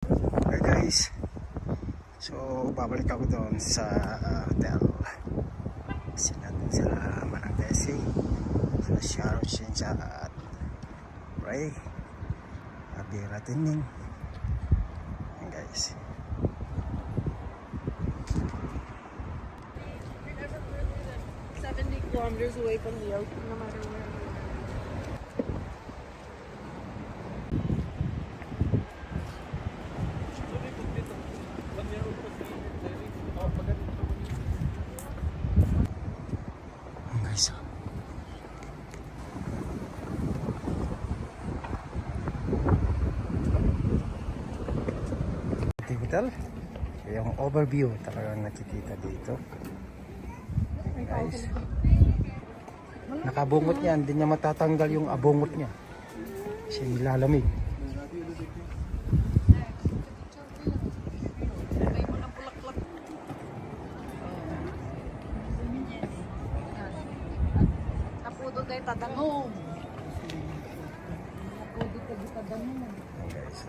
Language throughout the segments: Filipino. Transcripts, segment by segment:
Hi guys, so babalik ako doon sa hotel. Kasi natin sila Manang Desi, sa Sharon Shinsha at Ray Abira Tining. Ayan guys, 70 kilometers away from the ocean, no matter where. ayan guys, City Hotel. Yung overview talagang nakikita dito. Ayan guys, nakabungot niya, hindi niya matatanggal yung abungot niya kasi nilalamig. May mga bulaklak. Napudo tayo tadangon. Napudo tayo tadangon. Ayan guys,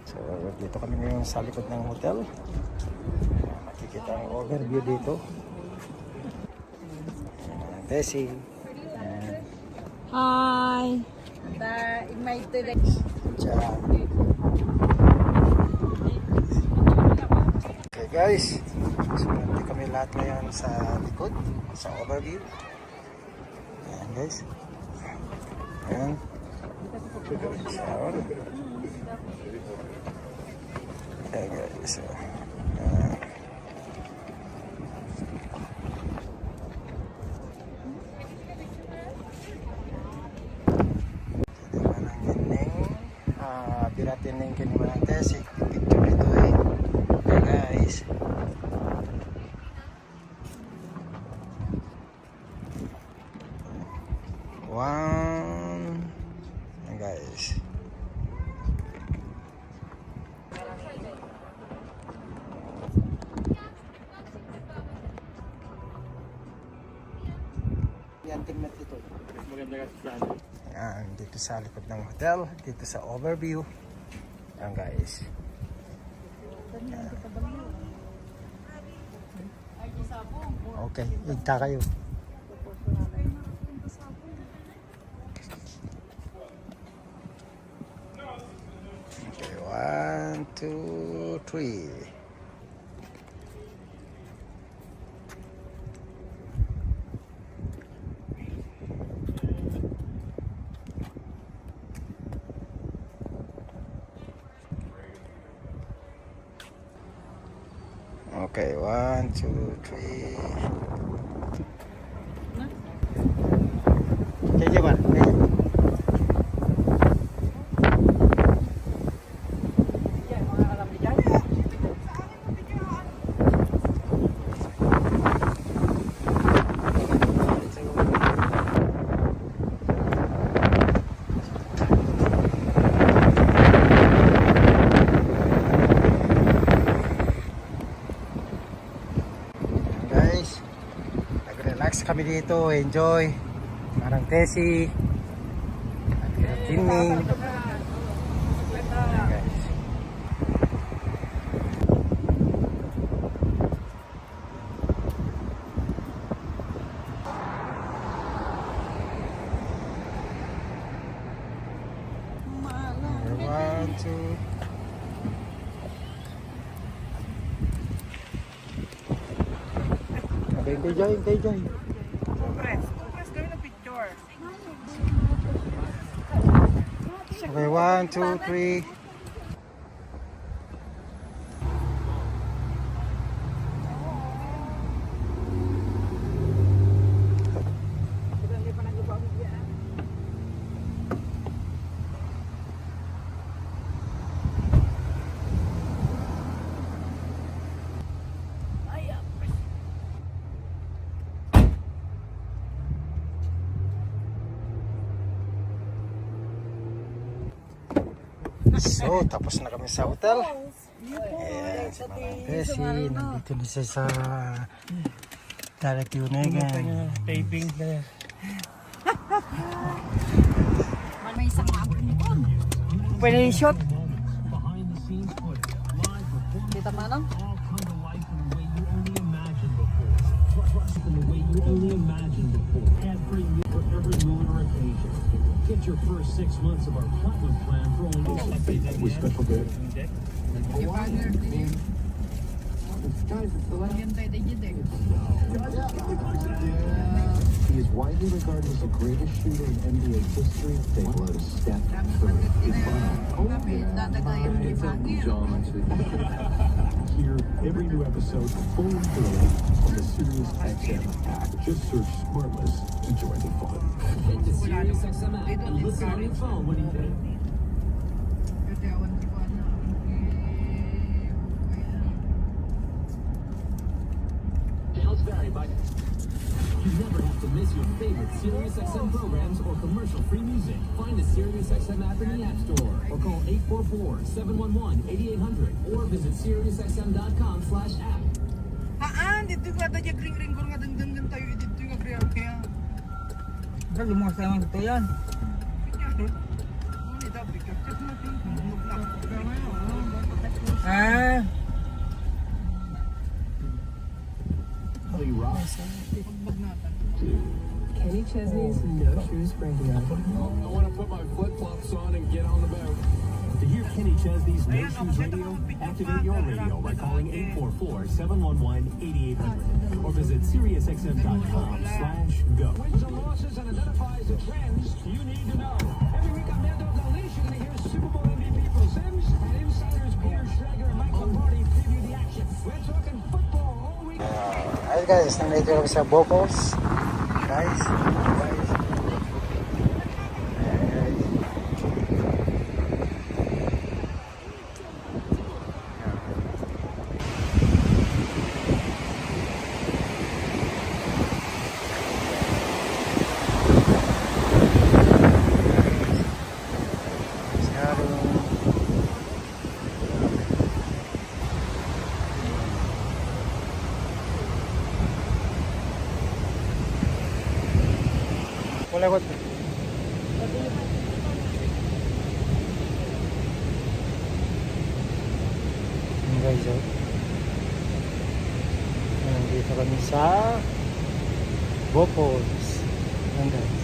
so dito kami ngayon sa likod ng hotel. Makikita ang overview dito. Ayan, Desi. Ayan. Hi. In my today. Diyan. Okay guys, so hindi kami lahat ngayon sa likod, sa overview. Ayan guys. Ayan. So, ayan guys. So, Piratin kini Manang Desi. Picture ito eh. Ayan guys. One. Ayan guys. Yan, tingnan dito. Maganda kasi sa Ayan, dito sa likod ng hotel, dito sa overview. Ayan guys. Ayan. Okay, igta kayo. Okay, 1, 2, 3. Okay, 1, 2, 3. Kaya ba? Kaya. Guys, nag-relax kami dito, enjoy. Manang Desi, Tining. Guys. One, two. Okay, enjoy. Compress gawin ng picture. Okay, 1, 2, 3. Hindi pa nagawa mo yan. So, tapos na kami sa hotel. Ayan, si Manang Desi. Nandito na siya sa Taratiunegan. taping na. May isang abon ko. Pwede i-shot. scenes footage, live performances, Kita Manong? all come to life in a way you only imagined before. Plus, in a way you only imagined before. Ad-free music for every mood or occasion. Get your first 6 months of our platinum plan for only With special day. He is widely regarded as the greatest shooter in NBA history. They were Steph Curry. Hear every new episode fully daily on the Sirius XM app. Just search Smartless to join the fun. Get the Sirius XM app and listen on your phone when you can. Sales vary by. You never have to miss your favorite SiriusXM programs or commercial-free music. Find the SiriusXM app in the App Store or call 844-711-8800 or visit SiriusXM.com/app. Dito nga tayo ring-ring ko nga dengdeng tayo dito nga kaya kaya. Kan lumang sa naman ito yan. Ah. Kenny Chesney's No Shoes Radio. I want to put my flip-flops on and get on the boat. To hear Kenny Chesney's No Shoes Radio, activate your radio by calling 844-711-8800 or visit SiriusXM.com/go. Wins and losses and identifies the trends you need to know. Every week on Mad Dog Unleashed, you're going to hear Super Bowl MVP Phil Simms and insiders Peter Schrager and Mike Lombardi preview the action. We're talking football all week. Ayun guys, nandito kami sa Bocos. Guys. Wala ko. Guys, nandito kami sa Bocos. Ayan guys.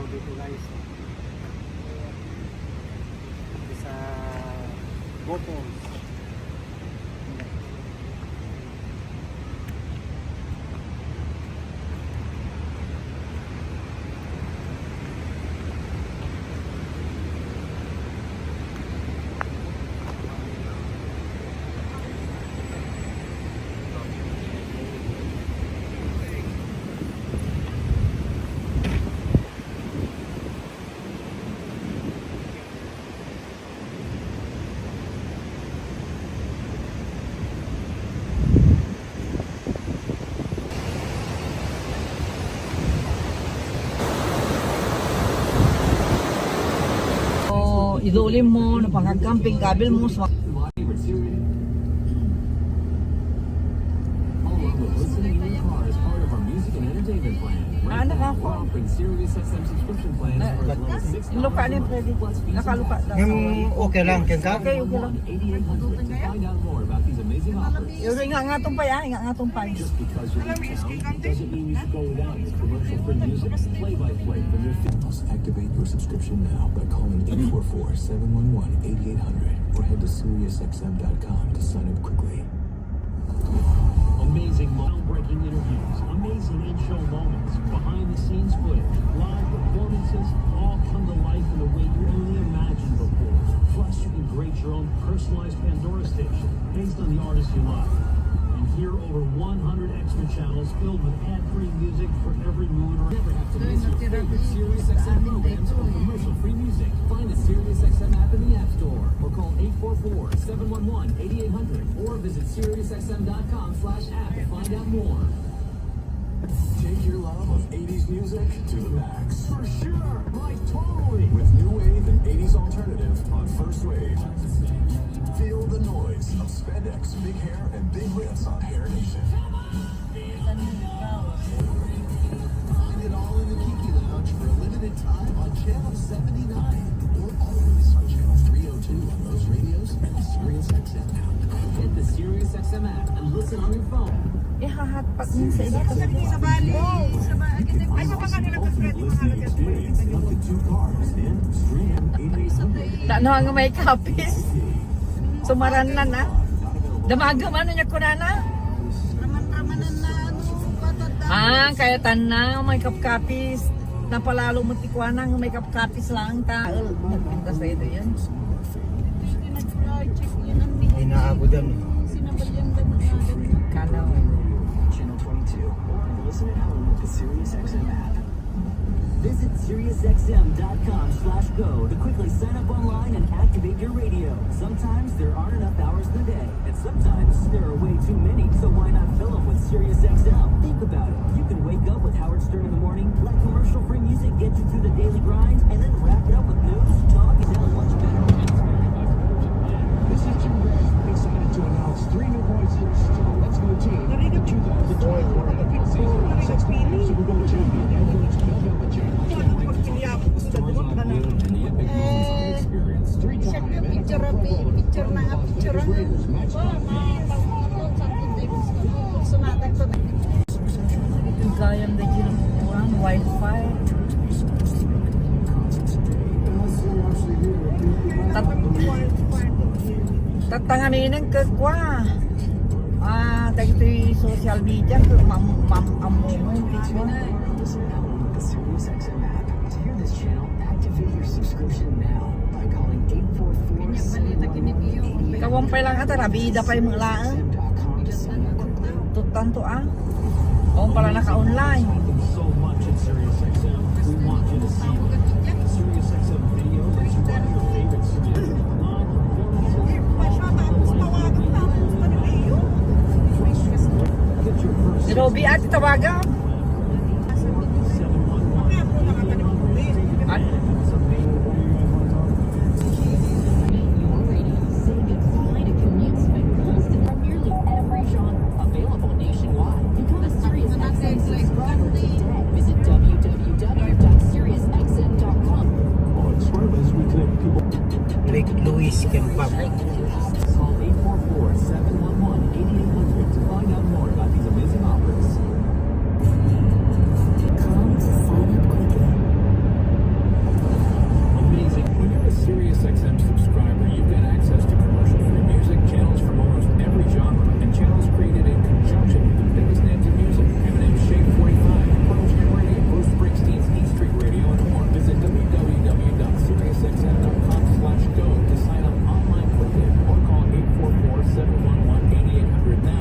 Dito guys sa Bocos. Idulim mo, napangagamping kabil mo sa anak ako. Luka niya pwede. Nakaluka daw. Okay lang, kaya Okay, okay lang. Yung nga tumpay ah, nga tumpay. Activate your subscription now by calling 844-711-8800 or head to SiriusXM.com to sign up quickly. Amazing, groundbreaking interviews, amazing in-show moments, behind-the-scenes footage, live performances, all come to life in a way you only imagined before. Plus, you can create your own personalized Pandora station based on the artists you love. And hear over 100 extra channels filled with ad-free music for every mood or never have to miss your favorite SiriusXM programs or commercial-free music. 844-711-8800 or visit SiriusXM.com/app to find out more. Take your love of 80s music to the max. For sure, like totally. With new wave and 80s alternative on First Wave. Feel the noise of spandex, big hair, and big lips on Hair Nation. Find it all in the Kiki Lounge for a limited time on Channel 79. Or always on Channel 302 on those radios and the SiriusXM app. Hit the SiriusXM app and listen on your phone. Ihahatpat mo sa ito. Sa Bali. Sa Bali. Ay, mapakano lang kasi Ultimate listening experience in up to 2 cars and stream 8800. Ano ang may kapis? Sumaran na na. Damagaman na niya ko na. Raman-ramanan na ano. Ah, kaya tanaw may kapkapis. Napalalo mo tikwana ng may kapkapis lang ta. Nagpinta sa ito yan. Inaabudan. Kanaw. Channel 22 or listen at home with the SiriusXM app. Visit SiriusXM.com/go to quickly sign up online and activate your radio. Sometimes there aren't enough hours in the day, and sometimes there are way too many, so why not fill them with SiriusXM? Think about it. You can wake up with Howard Stern in the morning, let commercial-free music get you through the daily grind, and then wrap it up with news, talk, and sound much better. This is Jim Gray, excited to announce 3 new voices to the Let's Go team. The 2024 Olympic season. 6-time Super Bowl champion head coach Bill Belichick. Picture na nga, picture na. Sumatag to na. Gayam na ginukuhan, Wi-Fi. Tatanganin ng kagwa. Dahil ito social media, amumong picture. Listen at home with the SiriusXM app. To hear this channel, activate your subscription now by calling 844-711-8800. Kawampay lang ata, rabida pa yung mga laan. Tutan to ah. Kawang pala naka-online. So much at SiriusXM. We want you to see it. SiriusXM video lets you watch your favorite series live Get your first Si Robby at tawagan. At Your radio. Save it. Find a commute spend constant from nearly every genre. Available nationwide. Become a SiriusXM subscriber today. Visit www.siriusxm.com. On Swervers, we connect people. Lake Louise Kempap. Call 844-711-8800 to find out more about these amazing offers. Come to sign up quickly. Amazing. When you're a SiriusXM subscriber, you get access to commercial-free music, channels from almost every genre, and channels created in conjunction with the biggest names in music. Eminem's Shake 45, Pearl Jam Radio, Bruce Springsteen's E Street Radio, and more. Visit www.SiriusXM.com/go to sign up online quickly or call 844-711-8800 now.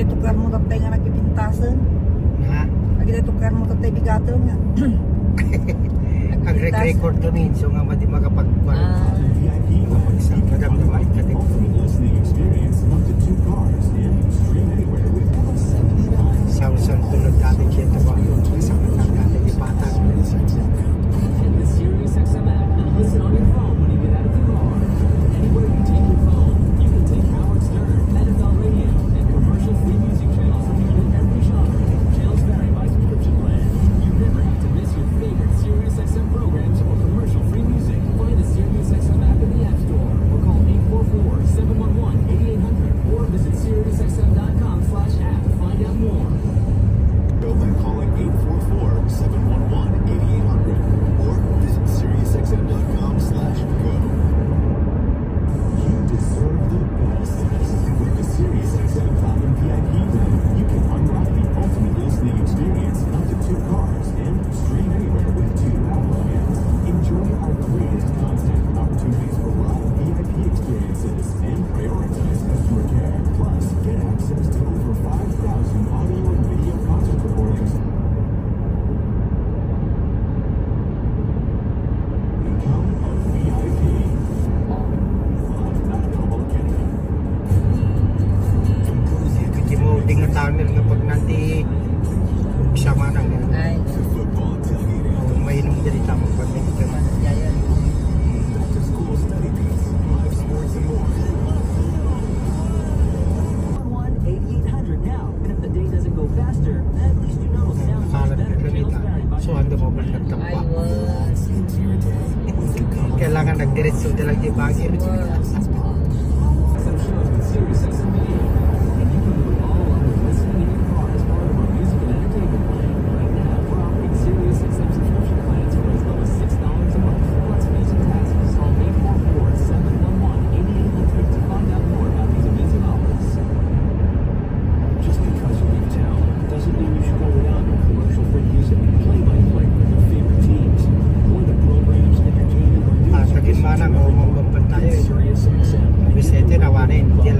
tukar mo tatay nga nagpipintasan. Na, Lagi tukar mo tatay bigato nga. kag-record kami, so nga madi makapag-kuhan. Ah. Makapag-isang madam-damay ka din. Ultimate listening experience up to 2 cars and stream anywhere with Sa-usang tulad natin siya ito ba? Isang lang natin ipatag. And the SiriusXM app. Listen on your phone when you get out of the car. Anywhere you take your phone, you can take Howard Stern, NFL Radio, and commercial-free music channels from nearly every genre. Channels vary by subscription plan. You never have to miss your favorite SiriusXM programs or commercial-free music. Find the SiriusXM app in the App Store or call 844-711-8800 or visit SiriusXM.com/app to find out more. Go by calling 844-711-8800 or visit SiriusXM.com/go. You deserve the best. With the SiriusXM Platinum VIP plan, you can unlock the ultimate listening experience up to 2 cars and stream anywhere with 2 Apple plans. Enjoy our greatest content, opportunities for live VIP experiences, and prioritize customer care. Plus, get access to over 5,000 audio and video concert recordings. Become a VIP. Not available at Canada. Kasi mo ding nga tunnel nga pag nanti sama nang Ay. Football tailgating. mainom diri tamo pag may man. Yayan. Back to school study beats, live sports and more. 8800 now. And if the day doesn't go faster, at least you know sound Kalat better. ka ganita. Channels vary by So ando mo ba Ay, nagtampa? was. Kailangan nagdiretso talaga di bagay. Some shows with SiriusXM Video. And you can do it all on the listening in your car as part of our music and entertainment plan. Right now, we're offering SiriusXM subscription plans for as low as $6 a month, plus fees and taxes. Call 844-711-8800 to find out more about these amazing offers. Just because you leave town doesn't mean you should go without your commercial-free music, play-by-play with your favorite teams, or the programs, entertainment, or news. Sa gitna mo mo tayo. SiriusXM. Bisete rawanin. Diyan